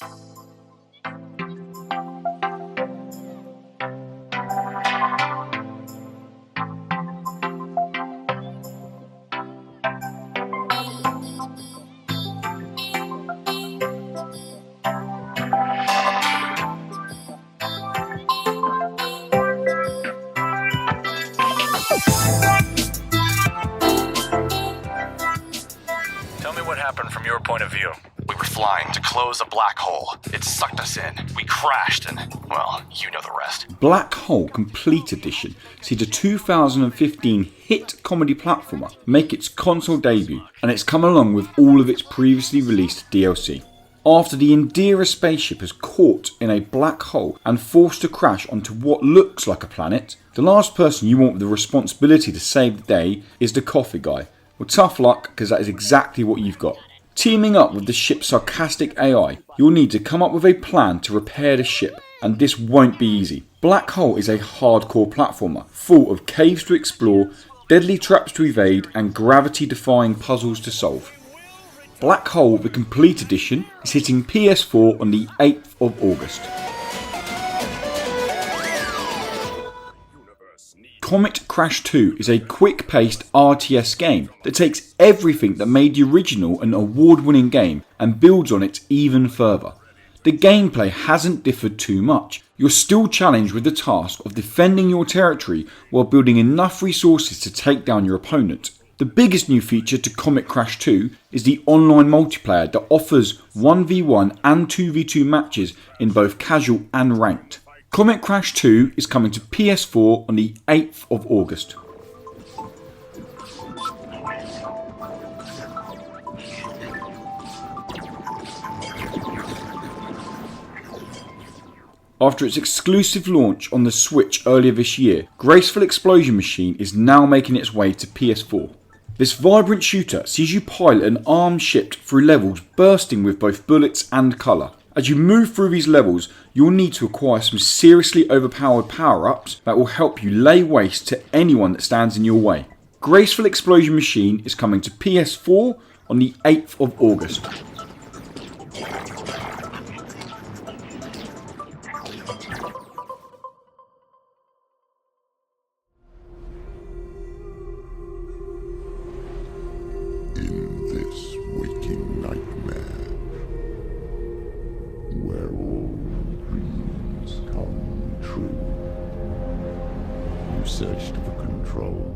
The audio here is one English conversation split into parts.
Tell me what happened from your point of view. We were flying to close a black hole. It sucked us in. We crashed and, well, you know the rest. Blackhole Complete Edition sees a 2015 hit comedy platformer make its console debut, and it's come along with all of its previously released DLC. After the Indira spaceship is caught in a black hole and forced to crash onto what looks like a planet, the last person you want with the responsibility to save the day is the coffee guy. Well, tough luck, because that is exactly what you've got. Teaming up with the ship's sarcastic AI, you'll need to come up with a plan to repair the ship, and this won't be easy. Blackhole is a hardcore platformer, full of caves to explore, deadly traps to evade, and gravity-defying puzzles to solve. Blackhole the Complete Edition is hitting PS4 on the 8th of August. Comet Crash 2 is a quick-paced RTS game that takes everything that made the original an award-winning game and builds on it even further. The gameplay hasn't differed too much. You're still challenged with the task of defending your territory while building enough resources to take down your opponent. The biggest new feature to Comet Crash 2 is the online multiplayer that offers 1v1 and 2v2 matches in both casual and ranked. Comet Crash 2 is coming to PS4 on the 8th of August. After its exclusive launch on the Switch earlier this year, Graceful Explosion Machine is now making its way to PS4. This vibrant shooter sees you pilot an armed ship through levels bursting with both bullets and colour. As you move through these levels, you'll need to acquire some seriously overpowered power-ups that will help you lay waste to anyone that stands in your way. Graceful Explosion Machine is coming to PS4 on the 8th of August. In this waking nightmare, where all dreams come true, you searched for control,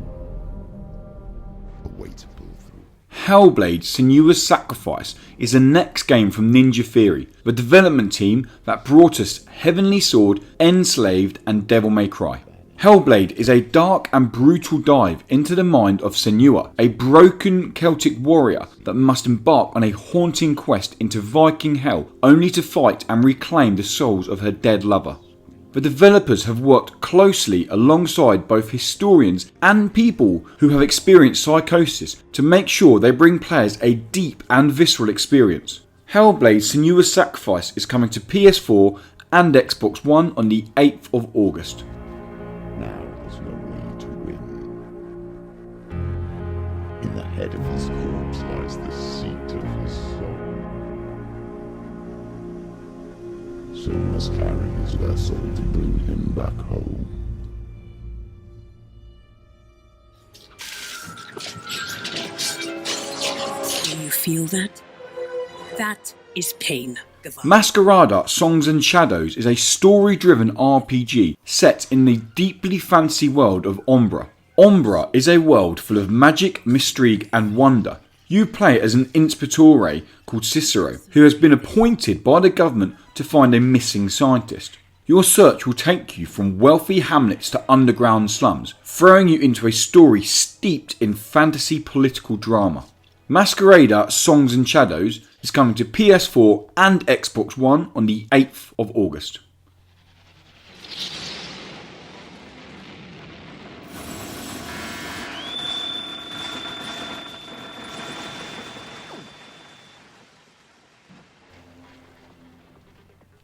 a way to pull through. Hellblade Senua's Sacrifice is the next game from Ninja Theory, the development team that brought us Heavenly Sword, Enslaved and Devil May Cry. Hellblade is a dark and brutal dive into the mind of Senua, a broken Celtic warrior that must embark on a haunting quest into Viking hell only to fight and reclaim the souls of her dead lover. The developers have worked closely alongside both historians and people who have experienced psychosis to make sure they bring players a deep and visceral experience. Hellblade Senua's Sacrifice is coming to PS4 and Xbox One on the 8th of August. Now there's no way to win. In the head of his corpse lies the seat of his soul. So we must carry his vessel to bring him back home. Do you feel that? That is pain. Masquerada Songs and Shadows is a story-driven RPG set in the deeply fantasy world of Umbra. Umbra is a world full of magic, mystery and wonder. You play as an inspectore called Cicero, who has been appointed by the government to find a missing scientist. Your search will take you from wealthy hamlets to underground slums, throwing you into a story steeped in fantasy political drama. Masquerada Songs and Shadows is coming to PS4 and Xbox One on the 8th of August.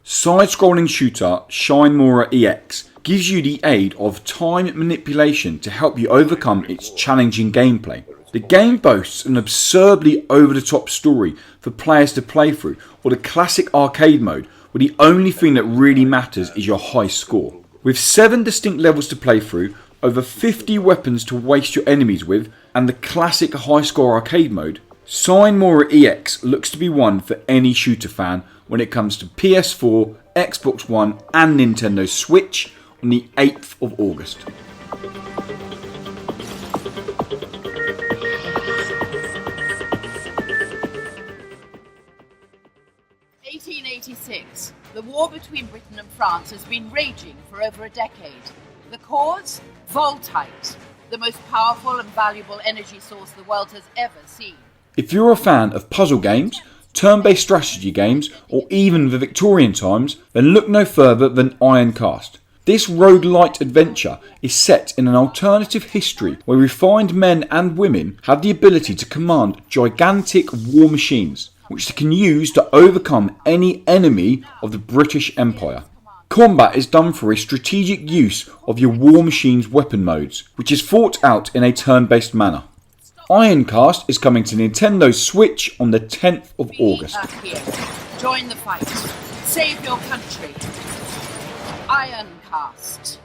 Side-scrolling shooter Sine Mora EX gives you the aid of time manipulation to help you overcome its challenging gameplay. The game boasts an absurdly over-the-top story for players to play through, or the classic arcade mode, where the only thing that really matters is your high score. With 7 distinct levels to play through, over 50 weapons to waste your enemies with, and the classic high score arcade mode, Sine Mora EX looks to be one for any shooter fan when it comes to PS4, Xbox One and Nintendo Switch on the 8th of August. (1886). The war between Britain and France has been raging for over a decade. The cause? Voltite, the most powerful and valuable energy source the world has ever seen. If you're a fan of puzzle games, turn-based strategy games, or even the Victorian times, then look no further than IronCast. This roguelite adventure is set in an alternative history where refined men and women have the ability to command gigantic war machines, which they can use to overcome any enemy of the British Empire. Combat is done through a strategic use of your war machine's weapon modes, which is fought out in a turn-based manner. IronCast is coming to Nintendo Switch on the 10th of August. Here. Join the fight. Save your country. IronCast.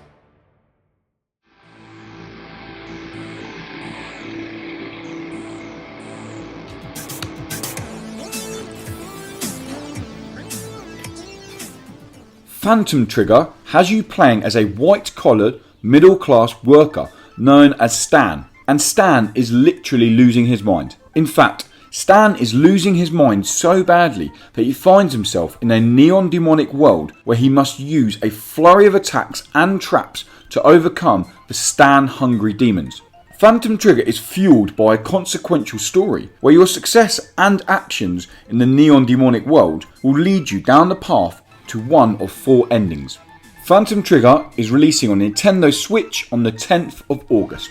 Phantom Trigger has you playing as a white-collared, middle-class worker known as Stan. And Stan is literally losing his mind. In fact, Stan is losing his mind so badly that he finds himself in a neon demonic world where he must use a flurry of attacks and traps to overcome the Stan-hungry demons. Phantom Trigger is fueled by a consequential story where your success and actions in the neon demonic world will lead you down the path to one of 4 endings. Phantom Trigger is releasing on Nintendo Switch on the 10th of August.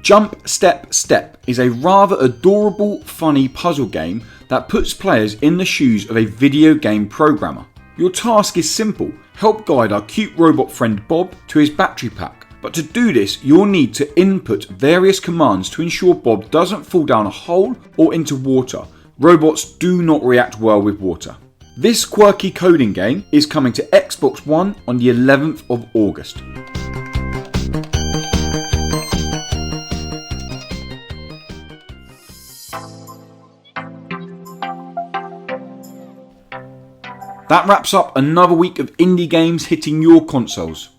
Jump Step Step is a rather adorable, funny puzzle game that puts players in the shoes of a video game programmer. Your task is simple: help guide our cute robot friend Bob to his battery pack. But to do this, you'll need to input various commands to ensure Bob doesn't fall down a hole or into water. Robots do not react well with water. This quirky coding game is coming to Xbox One on the 11th of August. That wraps up another week of indie games hitting your consoles.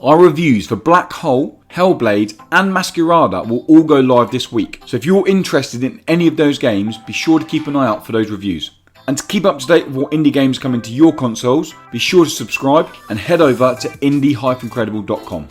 Our reviews for Blackhole, Hellblade and Masquerada will all go live this week, so if you're interested in any of those games, be sure to keep an eye out for those reviews. And to keep up to date with what indie games coming to your consoles, be sure to subscribe and head over to indie-credible.com.